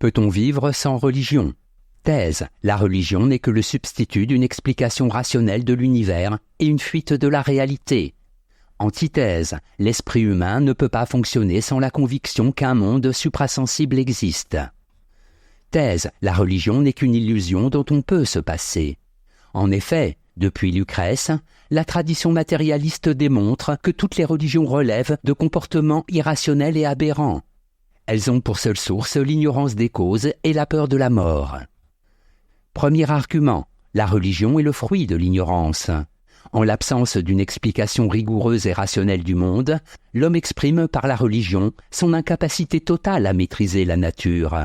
Peut-on vivre sans religion? Thèse. La religion n'est que le substitut d'une explication rationnelle de l'univers et une fuite de la réalité. Antithèse. L'esprit humain ne peut pas fonctionner sans la conviction qu'un monde suprasensible existe. Thèse. La religion n'est qu'une illusion dont on peut se passer. En effet, depuis Lucrèce, la tradition matérialiste démontre que toutes les religions relèvent de comportements irrationnels et aberrants. Elles ont pour seule source l'ignorance des causes et la peur de la mort. Premier argument, la religion est le fruit de l'ignorance. En l'absence d'une explication rigoureuse et rationnelle du monde, l'homme exprime par la religion son incapacité totale à maîtriser la nature.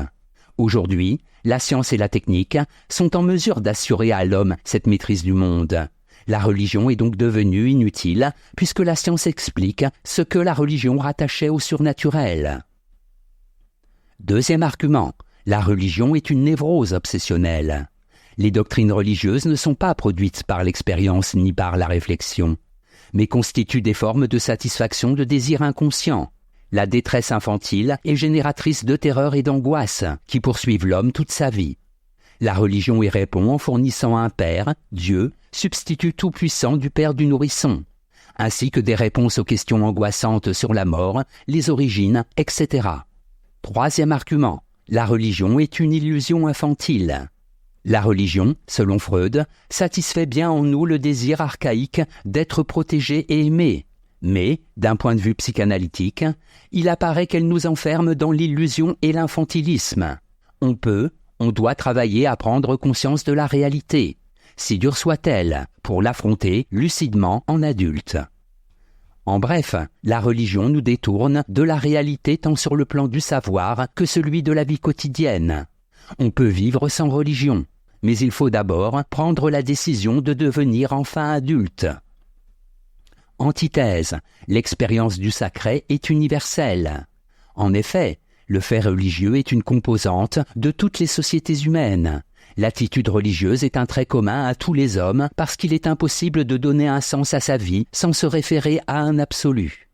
Aujourd'hui, la science et la technique sont en mesure d'assurer à l'homme cette maîtrise du monde. La religion est donc devenue inutile puisque la science explique ce que la religion rattachait au surnaturel. Deuxième argument, la religion est une névrose obsessionnelle. Les doctrines religieuses ne sont pas produites par l'expérience ni par la réflexion, mais constituent des formes de satisfaction de désirs inconscients. La détresse infantile est génératrice de terreur et d'angoisse qui poursuivent l'homme toute sa vie. La religion y répond en fournissant un Père, Dieu, substitut tout-puissant du Père du nourrisson, ainsi que des réponses aux questions angoissantes sur la mort, les origines, etc. Troisième argument, la religion est une illusion infantile. La religion, selon Freud, satisfait bien en nous le désir archaïque d'être protégé et aimé. Mais, d'un point de vue psychanalytique, il apparaît qu'elle nous enferme dans l'illusion et l'infantilisme. On doit travailler à prendre conscience de la réalité, si dure soit-elle, pour l'affronter lucidement en adulte. En bref, la religion nous détourne de la réalité tant sur le plan du savoir que celui de la vie quotidienne. On peut vivre sans religion, mais il faut d'abord prendre la décision de devenir enfin adulte. Antithèse, l'expérience du sacré est universelle. En effet, le fait religieux est une composante de toutes les sociétés humaines. L'attitude religieuse est un trait commun à tous les hommes parce qu'il est impossible de donner un sens à sa vie sans se référer à un absolu.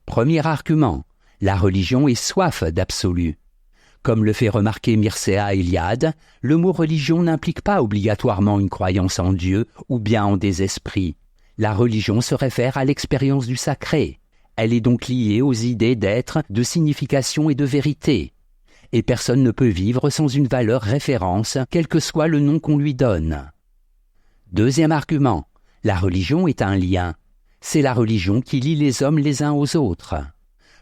Premier argument, la religion est soif d'absolu. Comme le fait remarquer Mircea Eliade, le mot religion n'implique pas obligatoirement une croyance en Dieu ou bien en des esprits. La religion se réfère à l'expérience du sacré. Elle est donc liée aux idées d'être, de signification et de vérité. Et personne ne peut vivre sans une valeur référence, quel que soit le nom qu'on lui donne. Deuxième argument, la religion est un lien. C'est la religion qui lie les hommes les uns aux autres.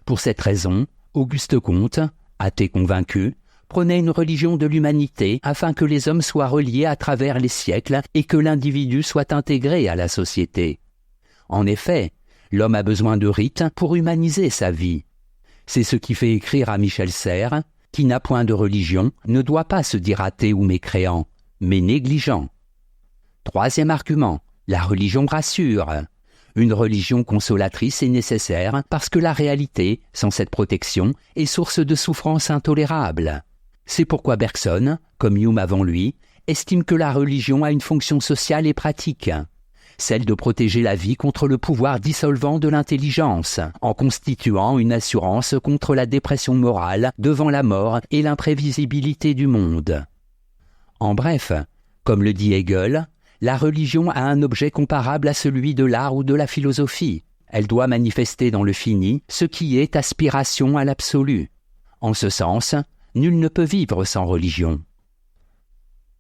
Pour cette raison, Auguste Comte, athée convaincu, prenait une religion de l'humanité afin que les hommes soient reliés à travers les siècles et que l'individu soit intégré à la société. En effet, l'homme a besoin de rites pour humaniser sa vie. C'est ce qui fait écrire à Michel Serres, qui n'a point de religion, ne doit pas se dire athée ou mécréant, mais négligent. Troisième argument, la religion rassure. Une religion consolatrice est nécessaire parce que la réalité, sans cette protection, est source de souffrances intolérables. C'est pourquoi Bergson, comme Hume avant lui, estime que la religion a une fonction sociale et pratique, celle de protéger la vie contre le pouvoir dissolvant de l'intelligence, en constituant une assurance contre la dépression morale devant la mort et l'imprévisibilité du monde. En bref, comme le dit Hegel, la religion a un objet comparable à celui de l'art ou de la philosophie. Elle doit manifester dans le fini ce qui est aspiration à l'absolu. En ce sens, nul ne peut vivre sans religion.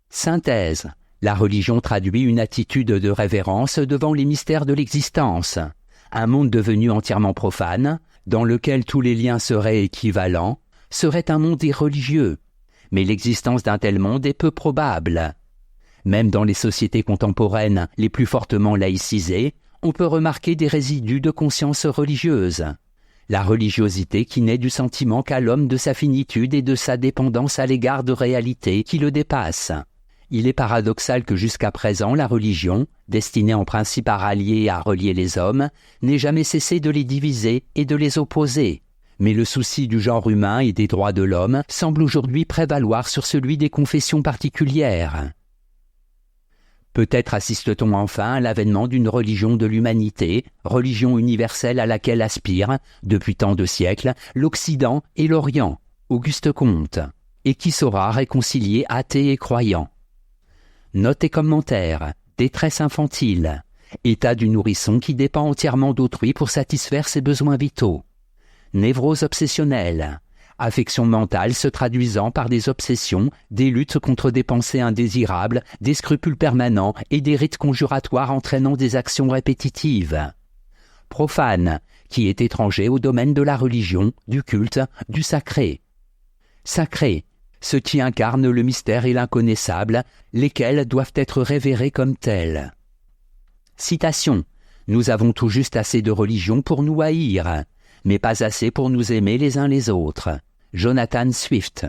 Synthèse. La religion traduit une attitude de révérence devant les mystères de l'existence. Un monde devenu entièrement profane, dans lequel tous les liens seraient équivalents, serait un monde irreligieux. Mais l'existence d'un tel monde est peu probable. Même dans les sociétés contemporaines les plus fortement laïcisées, on peut remarquer des résidus de conscience religieuse. La religiosité qui naît du sentiment qu'a l'homme de sa finitude et de sa dépendance à l'égard de réalités qui le dépassent. Il est paradoxal que jusqu'à présent la religion, destinée en principe à rallier et à relier les hommes, n'ait jamais cessé de les diviser et de les opposer. Mais le souci du genre humain et des droits de l'homme semble aujourd'hui prévaloir sur celui des confessions particulières. Peut-être assiste-t-on enfin à l'avènement d'une religion de l'humanité, religion universelle à laquelle aspirent, depuis tant de siècles, l'Occident et l'Orient. Auguste Comte. et qui saura réconcilier athées et croyants. Notes et commentaires, détresse infantile, état du nourrisson qui dépend entièrement d'autrui pour satisfaire ses besoins vitaux. Névrose obsessionnelle, affection mentale se traduisant par des obsessions, des luttes contre des pensées indésirables, des scrupules permanents et des rites conjuratoires entraînant des actions répétitives. Profane, qui est étranger au domaine de la religion, du culte, du sacré. Sacré, ce qui incarne le mystère et l'inconnaissable, lesquels doivent être révérés comme tels. Citation. Nous avons tout juste assez de religion pour nous haïr, mais pas assez pour nous aimer les uns les autres. Jonathan Swift.